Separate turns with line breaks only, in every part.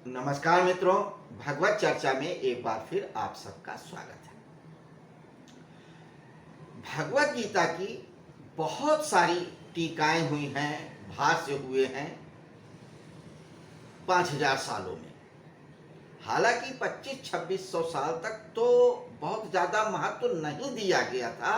नमस्कार मित्रों, भगवत चर्चा में एक बार फिर आप सबका स्वागत है। भगवत गीता की बहुत सारी टीकाएं हुई हैं, भाष्य हुए हैं 5000 सालों में। हालांकि 2500-2600 साल तक तो बहुत ज़्यादा महत्व नहीं दिया गया था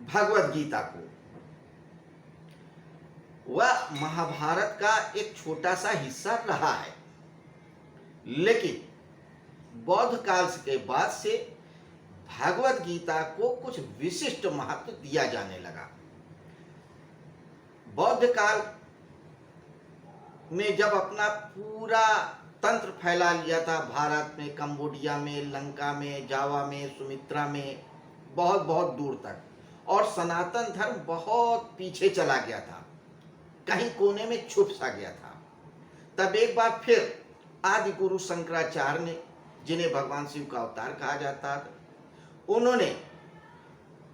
भगवत गीता को। वह महाभारत का एक छोटा सा हिस्सा रहा है, लेकिन बौद्ध काल के बाद से भगवत गीता को कुछ विशिष्ट महत्व दिया जाने लगा। बौद्ध काल में जब अपना पूरा तंत्र फैला लिया था, भारत में, कंबोडिया में, लंका में, जावा में, सुमित्रा में, बहुत बहुत दूर तक, और सनातन धर्म बहुत पीछे चला गया था, कहीं कोने में छुप सा गया था। तब एक बार फिर आदि गुरु शंकराचार्य ने, जिन्हें भगवान शिव का अवतार कहा जाता है, उन्होंने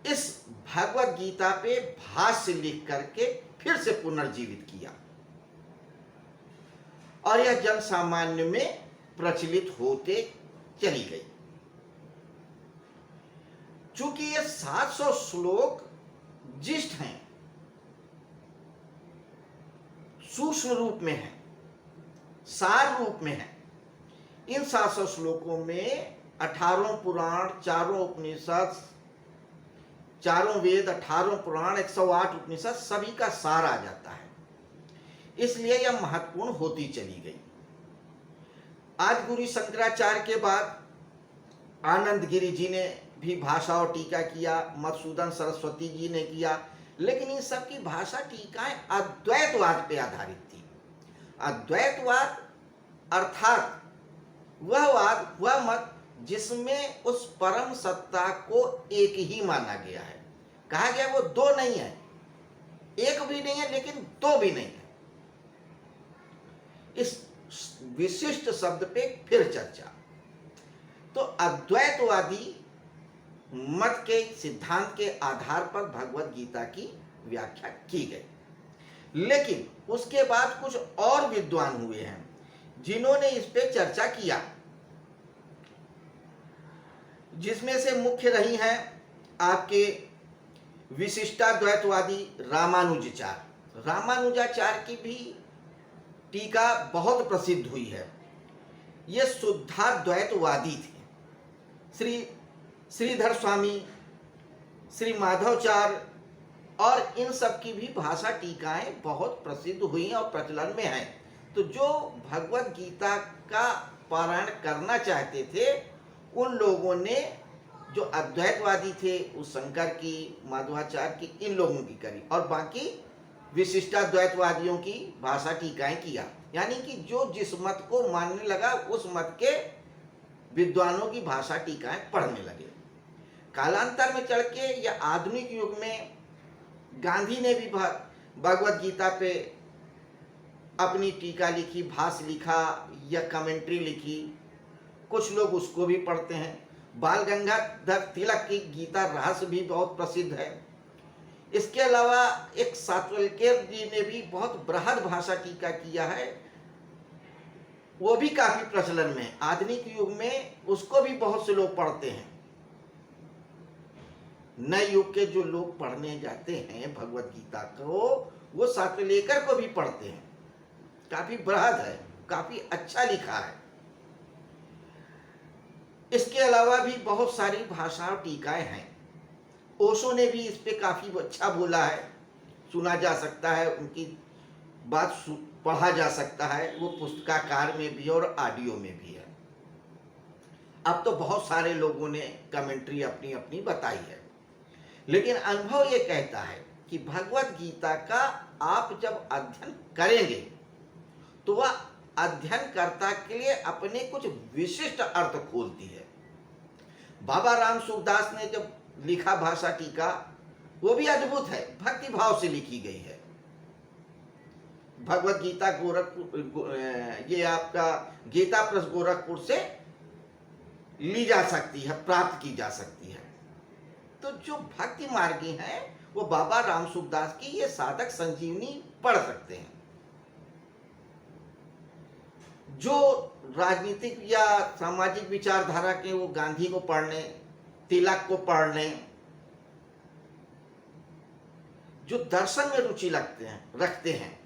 इस भगवत गीता पे भाष्य लिख करके फिर से पुनर्जीवित किया और यह जन सामान्य में प्रचलित होते चली गई। चूंकि ये 700 श्लोक जिष्ट हैं, सूक्ष्म रूप में है, सार रूप में है। इन 700 श्लोकों में 18 पुराण, 4 उपनिषद, 4 वेद, 18 पुराण, 108 उपनिषद, सभी का सार आ जाता है। इसलिए यह महत्वपूर्ण होती चली गई। आज गुरु शंकराचार्य के बाद आनंद गिरि जी ने भी भाषा और टीका किया, मधुसूदन सरस्वती जी ने किया, लेकिन इन सब की भाषा टीकाएं अद्वैतवाद पे आधारित थी। अद्वैतवाद अर्थात वह मत जिसमें उस परम सत्ता को एक ही माना गया है। कहा गया वो दो नहीं है, एक भी नहीं है, लेकिन दो भी नहीं है। इस विशिष्ट शब्द पे फिर चर्चा। तो अद्वैतवादी मत के सिद्धांत के आधार पर भगवत गीता की व्याख्या की गई, लेकिन उसके बाद कुछ और विद्वान हुए हैं जिन्होंने इस पे चर्चा किया, जिसमें से मुख्य रही हैं आपके विशिष्टाद्वैतवादी रामानुजाचार्य। रामानुजाचार्य की भी टीका बहुत प्रसिद्ध हुई है। ये शुद्धाद्वैतवादी थे। श्रीधर स्वामी, श्री माधवाचार्य और इन सब की भी भाषा टीकाएं बहुत प्रसिद्ध हुई और प्रचलन में हैं। तो जो भगवत गीता का पारायण करना चाहते थे, उन लोगों ने, जो अद्वैतवादी थे, उस शंकर की, माधवाचार्य की, इन लोगों की करी, और बाकी विशिष्टाद्वैतवादियों की भाषा टीकाएं किया। यानी कि जो जिस मत को मानने लगा, उस मत के विद्वानों की भाषा टीकाएं पढ़ने लगे। कालांतर में चढ़ के या आधुनिक युग में गांधी ने भी भगवत गीता पे अपनी टीका लिखी, भाष्य लिखा या कमेंट्री लिखी। कुछ लोग उसको भी पढ़ते हैं। बाल गंगाधर तिलक की गीता रहस्य भी बहुत प्रसिद्ध है। इसके अलावा एक सातवलकर जी ने भी बहुत बृहद भाषा टीका किया है, वो भी काफी प्रचलन में है। आधुनिक युग में उसको भी बहुत से लोग पढ़ते हैं। नए युग के जो लोग पढ़ने जाते हैं भगवत गीता को, वो सातवलेकर को भी पढ़ते हैं। काफी बृहद है, काफी अच्छा लिखा है। इसके अलावा भी बहुत सारी भाषा और टीकाएं हैं। ओशो ने भी इस पे काफी अच्छा बोला है, सुना जा सकता है, उनकी बात पढ़ा जा सकता है। वो पुस्तकाकार में भी और ऑडियो में भी है। अब तो बहुत सारे लोगों ने कमेंट्री अपनी अपनी बताई है, लेकिन अनुभव ये कहता है कि भगवत गीता का आप जब अध्ययन करेंगे तो वह अध्ययनकर्ता के लिए अपने कुछ विशिष्ट अर्थ खोलती है। बाबा राम सूरदास ने जब लिखा भाषा टीका, वो भी अद्भुत है, भक्ति भाव से लिखी गई है। भगवत गीता गोरखपुर, ये आपका गीता प्रेस गोरखपुर से ली जा सकती है, प्राप्त की जा सकती है। तो जो भक्ति मार्गी हैं, वो बाबा राम सूरदास की ये साधक संजीवनी पढ़ सकते हैं। जो राजनीतिक या सामाजिक विचारधारा के, वो गांधी को पढ़ लें, तिलक को पढ़ लें। जो दर्शन में रुचि रखते हैं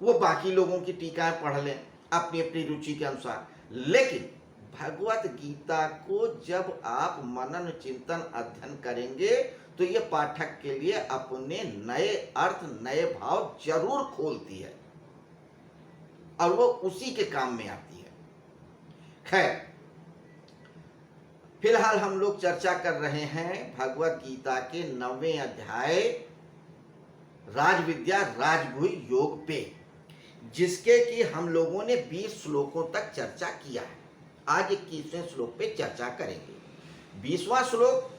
वो बाकी लोगों की टीकाएं पढ़ लें अपनी अपनी रुचि के अनुसार। लेकिन भगवत गीता को जब आप मनन चिंतन अध्ययन करेंगे तो ये पाठक के लिए अपने नए अर्थ, नए भाव जरूर खोलती है और वो उसी के काम में आती है। खैर, फिलहाल हम लोग चर्चा कर रहे हैं भगवत गीता के 9वें अध्याय राजविद्या राजगुह योग पे, जिसके कि हम लोगों ने 20 श्लोकों तक चर्चा किया है। आज 21वें श्लोक पे चर्चा करेंगे। 20वां श्लोक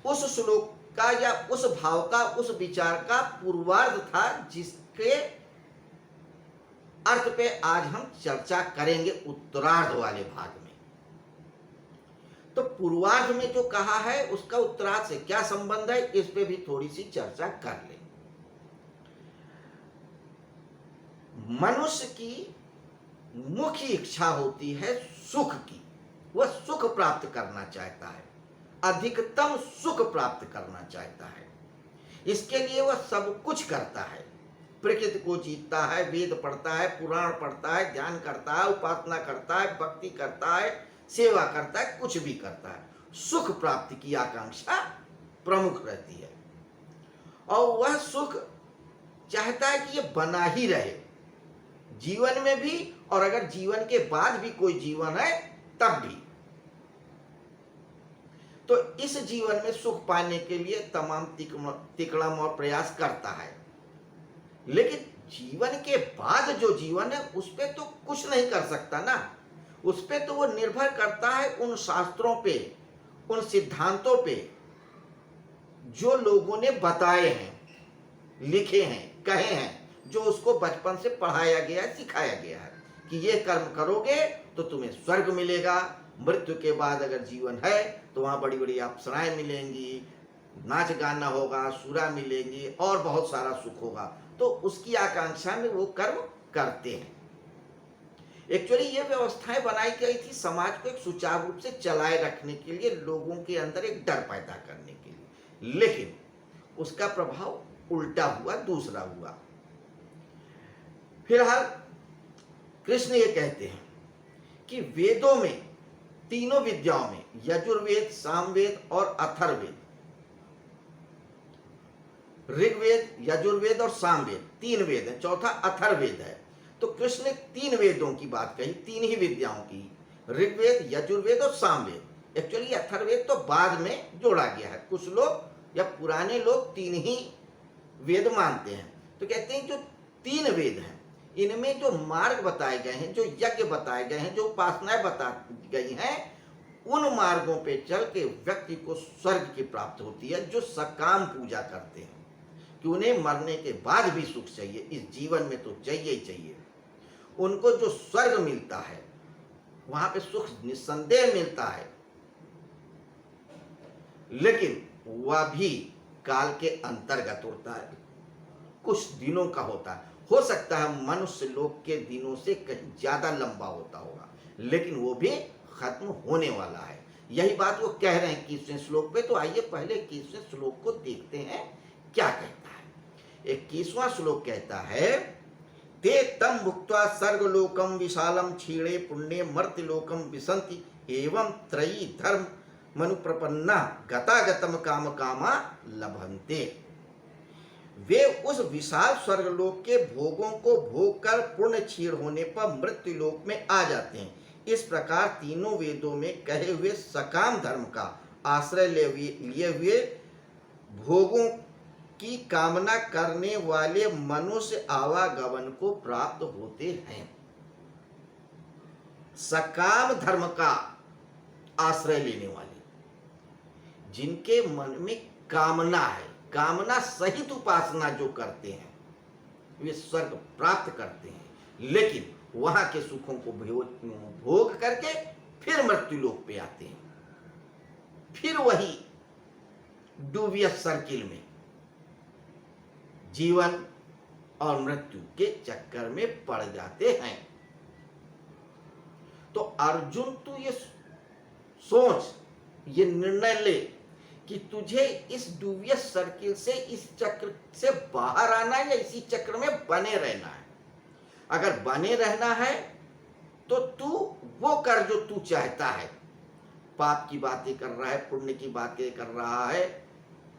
उस श्लोक का या उस भाव का, उस विचार का पूर्वार्ध था, जिसके अर्थ पे आज हम चर्चा करेंगे उत्तरार्ध वाले भाग में। तो पूर्वार्ध में जो कहा है उसका उत्तरार्ध से क्या संबंध है, इस पे भी थोड़ी सी चर्चा कर ले। मनुष्य की मुख्य इच्छा होती है सुख की। वह सुख प्राप्त करना चाहता है, अधिकतम सुख प्राप्त करना चाहता है। इसके लिए वह सब कुछ करता है। प्रकृति को जीतता है, वेद पढ़ता है, पुराण पढ़ता है, ध्यान करता है, उपासना करता है, भक्ति करता है, सेवा करता है, कुछ भी करता है। सुख प्राप्ति की आकांक्षा प्रमुख रहती है और वह सुख चाहता है कि यह बना ही रहे जीवन में भी, और अगर जीवन के बाद भी कोई जीवन है तब भी। तो इस जीवन में सुख पाने के लिए तमाम तिकड़म और प्रयास करता है। लेकिन जीवन के बाद जो जीवन है उस पे तो कुछ नहीं कर सकता ना। उस पे तो वो निर्भर करता है उन शास्त्रों पे, उन सिद्धांतों पे जो लोगों ने बताए हैं, लिखे हैं, कहे हैं, जो उसको बचपन से पढ़ाया गया है, सिखाया गया है कि ये कर्म करोगे तो तुम्हें स्वर्ग मिलेगा, मृत्यु के बाद अगर जीवन है तो वहां बड़ी बड़ी अप्सराएं मिलेंगी, नाच गाना होगा, सुरा मिलेंगी और बहुत सारा सुख होगा। तो उसकी आकांक्षा में वो कर्म करते हैं। एक्चुअली ये व्यवस्थाएं बनाई गई थी समाज को एक सुचारू रूप से चलाए रखने के लिए, लोगों के अंदर एक डर पैदा करने के लिए। लेकिन उसका प्रभाव उल्टा हुआ, दूसरा हुआ। फिलहाल कृष्ण ये कहते हैं कि वेदों में, तीनों विद्याओं में, यजुर्वेद, सामवेद और अथर्ववेद, ऋग्वेद, यजुर्वेद और सामवेद, 3 वेद है, चौथा अथर्ववेद है। तो कृष्ण ने 3 वेदों की बात कही, 3 ही विद्याओं की, ऋग्वेद, यजुर्वेद और सामवेद। एक्चुअली अथर्ववेद तो बाद में जोड़ा गया है। कुछ लोग या पुराने लोग 3 ही वेद मानते हैं। तो कहते हैं जो 3 वेद हैं इनमें जो मार्ग बताए गए हैं, जो यज्ञ बताए गए हैं, जो उपासनाएं बता गई हैं, उन मार्गों पे चल के व्यक्ति को स्वर्ग की प्राप्त होती है। जो सकाम पूजा करते हैं कि उन्हें मरने के बाद भी सुख चाहिए, इस जीवन में तो चाहिए ही चाहिए, उनको जो स्वर्ग मिलता है वहां पे सुख निस्संदेह मिलता है। लेकिन वह भी काल के अंतर्गत होता है, कुछ दिनों का होता है। हो सकता है मनुष्य लोग के दिनों से कहीं ज्यादा लंबा होता होगा, लेकिन वो भी खत्म होने वाला है। यही बात वो कह रहे हैं 21वें श्लोक पे। तो आइए पहले 21वें श्लोक को देखते हैं क्या कहता है। 21वां श्लोक कहता है, ते तम भुक्त्वा सर्गलोकम विशालम क्षीणे पुण्य मर्त्यलोकम विसंति एवं त्रयी धर्म मनुप्रपन्ना गतागतम काम कामा लभन्ते। वे उस विशाल स्वर्गलोक के भोगों को भोग कर पुण्य क्षीण होने पर मृत्यु लोक में आ जाते हैं। इस प्रकार तीनों वेदों में कहे हुए सकाम धर्म का आश्रय लिए हुए भोगों की कामना करने वाले मनुष्य आवागमन को प्राप्त होते हैं। सकाम धर्म का आश्रय लेने वाले, जिनके मन में कामना है, कामना सहित उपासना जो करते हैं, वे स्वर्ग प्राप्त करते हैं। लेकिन वहां के सुखों को भोग करके फिर मृत्यु लोक पे आते हैं, फिर वही डूबियस सर्किल में जीवन और मृत्यु के चक्कर में पड़ जाते हैं। अर्जुन तू ये सोच, ये निर्णय ले कि तुझे इस डूबियस सर्किल से, इस चक्र से बाहर आना है या इसी चक्र में बने रहना है। अगर बने रहना है तो तू वो कर जो तू चाहता है। पाप की बातें कर रहा है, पुण्य की बातें कर रहा है,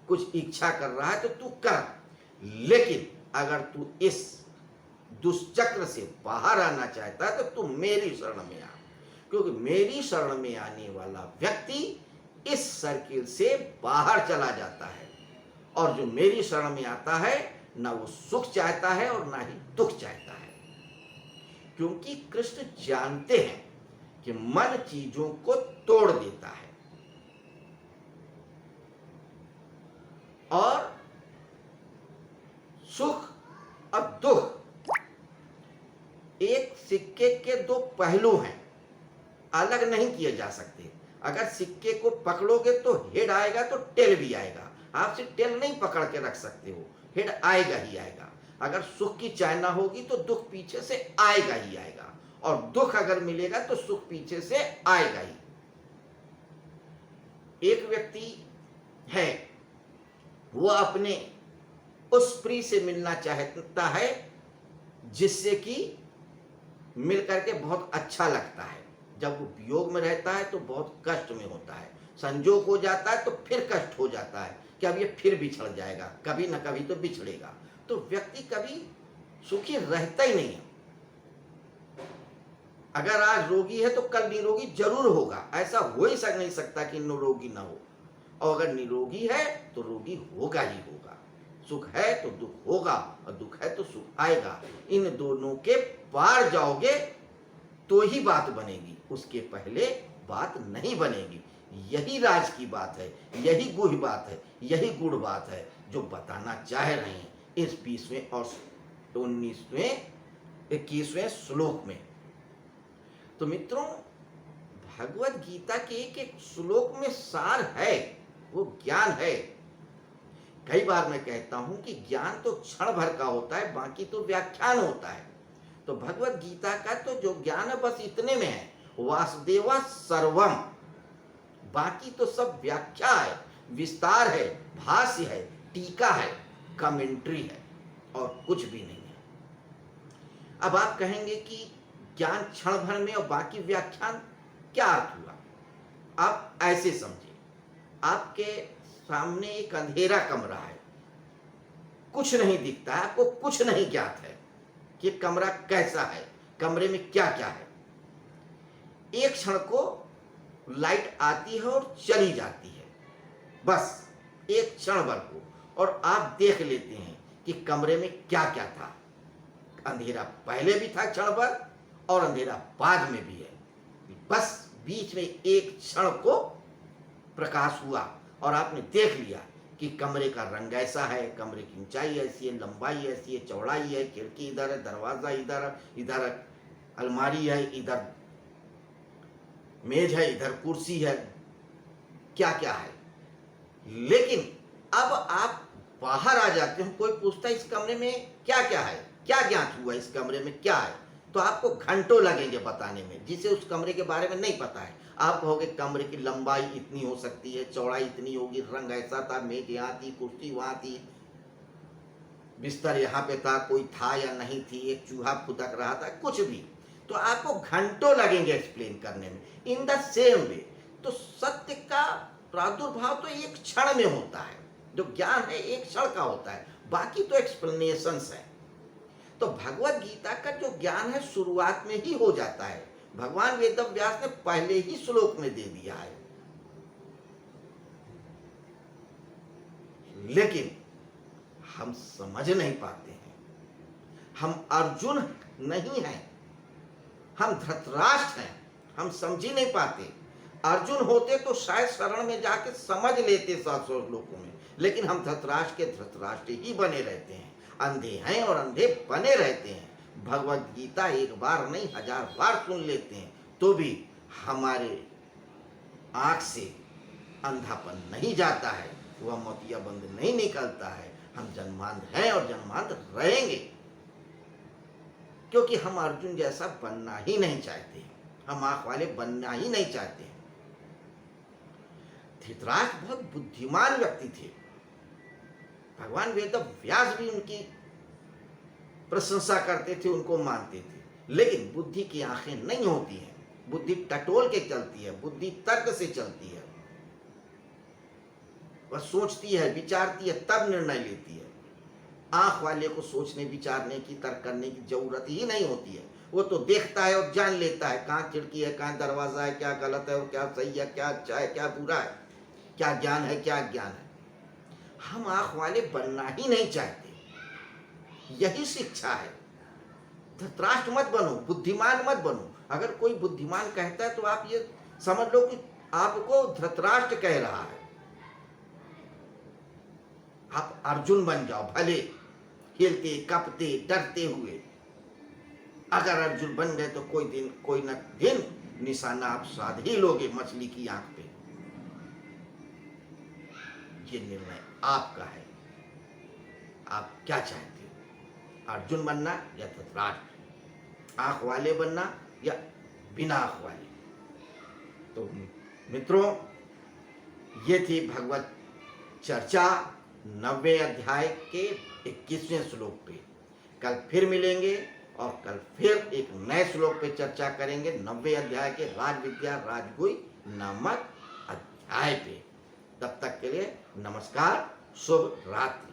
कुछ इच्छा कर रहा है तो तू कर। लेकिन अगर तू इस दुष्चक्र से बाहर आना चाहता है तो तू मेरी शरण में आ, क्योंकि मेरी शरण में आने वाला व्यक्ति इस सर्किल से बाहर चला जाता है। और जो मेरी शरण में आता है ना वो सुख चाहता है और ना ही दुख चाहता है, क्योंकि कृष्ण जानते हैं कि मन चीजों को तोड़ देता है और सुख और दुख एक सिक्के के दो पहलू हैं, अलग नहीं किए जा सकते। अगर सिक्के को पकड़ोगे तो हेड आएगा तो टेल भी आएगा, आप सिर्फ टेल नहीं पकड़ के रख सकते हो, हेड आएगा ही आएगा। अगर सुख की चाहना होगी तो दुख पीछे से आएगा ही आएगा, और दुख अगर मिलेगा तो सुख पीछे से आएगा ही। एक व्यक्ति है, वो अपने उस प्रिय से मिलना चाहता है जिससे कि मिल करके बहुत अच्छा लगता है। जब वो वियोग में रहता है तो बहुत कष्ट में होता है, संजोग हो जाता है तो फिर कष्ट हो जाता है कि अब ये फिर बिछड़ जाएगा, कभी ना कभी तो बिछड़ेगा। तो व्यक्ति कभी सुखी रहता ही नहीं है। अगर आज रोगी है तो कल निरोगी जरूर होगा, ऐसा हो ही नहीं सकता कि निरोगी ना हो। और अगर निरोगी है तो रोगी होगा ही होगा। सुख है तो दुख होगा और दुख है तो सुख आएगा। इन दोनों के पार जाओगे तो ही बात बनेगी, उसके पहले बात नहीं बनेगी। यही राज की बात है, यही गुह्य बात है, यही गुड़ बात है जो बताना चाह रहे हैं इस 20वें और 19वें 21वें श्लोक में। तो मित्रों, भगवत गीता के एक एक श्लोक में सार है, वो ज्ञान है। कई बार मैं कहता हूं कि ज्ञान तो क्षण भर का होता है, बाकी तो व्याख्यान होता है। तो भगवत गीता का तो जो ज्ञान है बस इतने में है, वासुदेवा सर्वम, बाकी तो सब व्याख्या है, विस्तार है, भाष्य है, टीका है, कमेंट्री है और कुछ भी नहीं है। अब आप कहेंगे कि ज्ञान क्षण भर में और बाकी व्याख्यान, क्या अर्थ हुआ? आप ऐसे समझिए, आपके सामने एक अंधेरा कमरा है, कुछ नहीं दिखता है, आपको कुछ नहीं ज्ञात है कि कमरा कैसा है, कमरे में क्या क्या है। एक क्षण को लाइट आती है और चली जाती है, बस एक क्षण भर को, और आप देख लेते हैं कि कमरे में क्या क्या था। अंधेरा पहले भी था क्षण भर और अंधेरा बाद में भी है, बस बीच में एक क्षण को प्रकाश हुआ और आपने देख लिया कि कमरे का रंग ऐसा है, कमरे की ऊंचाई ऐसी है, लंबाई ऐसी है, चौड़ाई है, खिड़की इधर है, दरवाजा इधर, इधर अलमारी है, इधर मेज है, इधर कुर्सी है, क्या क्या है। लेकिन अब आप बाहर आ जाते हो, कोई पूछता है इस कमरे में क्या क्या है, क्या ज्ञात हुआ इस कमरे में क्या है, तो आपको घंटों लगेंगे बताने में, जिसे उस कमरे के बारे में नहीं पता है। आप कहोगे कमरे की लंबाई इतनी हो सकती है, चौड़ाई इतनी होगी, रंग ऐसा था, मेज यहाँ थी, कुर्सी वहां थी, बिस्तर यहाँ पे था, कोई था या नहीं थी, एक चूहा फुदक रहा था, कुछ भी, तो आपको घंटों लगेंगे एक्सप्लेन करने में। इन द सेम वे तो सत्य का प्रादुर्भाव तो एक क्षण में होता है, जो ज्ञान है एक क्षण का होता है, बाकी तो एक्सप्लेनेशंस है। तो भगवत गीता का जो ज्ञान है शुरुआत में ही हो जाता है, भगवान वेदव्यास ने पहले ही श्लोक में दे दिया है। लेकिन हम समझ नहीं पाते हैं, हम अर्जुन नहीं हैं, हम धृतराष्ट्र हैं, हम समझ ही नहीं पाते। अर्जुन होते तो शायद शरण में जाके समझ लेते 700 श्लोकों में, लेकिन हम धृतराष्ट्र के धृतराष्ट्र ही बने रहते हैं, अंधे हैं और अंधे बने रहते हैं। भगवत गीता एक बार नहीं 1000 बार सुन लेते हैं तो भी हमारे आंख से अंधापन नहीं जाता है, वह मोतिया बंद नहीं निकलता है। हम जन्मांध हैं और जन्मांध रहेंगे, क्योंकि हम अर्जुन जैसा बनना ही नहीं चाहते। हम आंख वाले बनना ही नहीं चाहते। धृतराष्ट्र बहुत बुद्धिमान व्यक्ति थे। भगवान वेद व्यास भी उनकी प्रशंसा करते थे, उनको मानते थे। लेकिन बुद्धि की आंखें नहीं होती हैं, बुद्धि टटोल के चलती है, बुद्धि तर्क से चलती है। वह सोचती है, विचारती है, तब निर्णय लेती है। आंख वाले को सोचने विचारने की, तर्क करने की जरूरत ही नहीं होती है। वो तो देखता है और जान लेता है कहाँ खिड़की है, कहाँ दरवाजा है, क्या गलत है और क्या सही है, क्या अच्छा है, क्या बुरा है, क्या ज्ञान है, क्या ज्ञान है। हम आंख वाले बनना ही नहीं चाहते। यही शिक्षा है। धृतराष्ट्र मत बनो, बुद्धिमान मत बनो। अगर कोई बुद्धिमान कहता है तो आप ये समझ लो कि आपको धृतराष्ट्र कह रहा है। आप अर्जुन बन जाओ, भले हिलते कपते डरते हुए। अगर अर्जुन बन गए तो कोई दिन कोई न दिन निशाना आप साध ही लोगे मछली की आंख पे। ये निर्णय आपका है। आप क्या चाहते हो, अर्जुन बनना या धृतराष्ट्र, आंख वाले बनना या बिना आंख वाले। तो मित्रों, ये थी भगवत चर्चा 90वें अध्याय के 21वें श्लोक पे। कल फिर मिलेंगे और कल फिर एक नए श्लोक पे चर्चा करेंगे 90वें अध्याय के राजविद्या राजगुह्य नामक अध्याय पे। तब तक के लिए नमस्कार, शुभ रात्रि।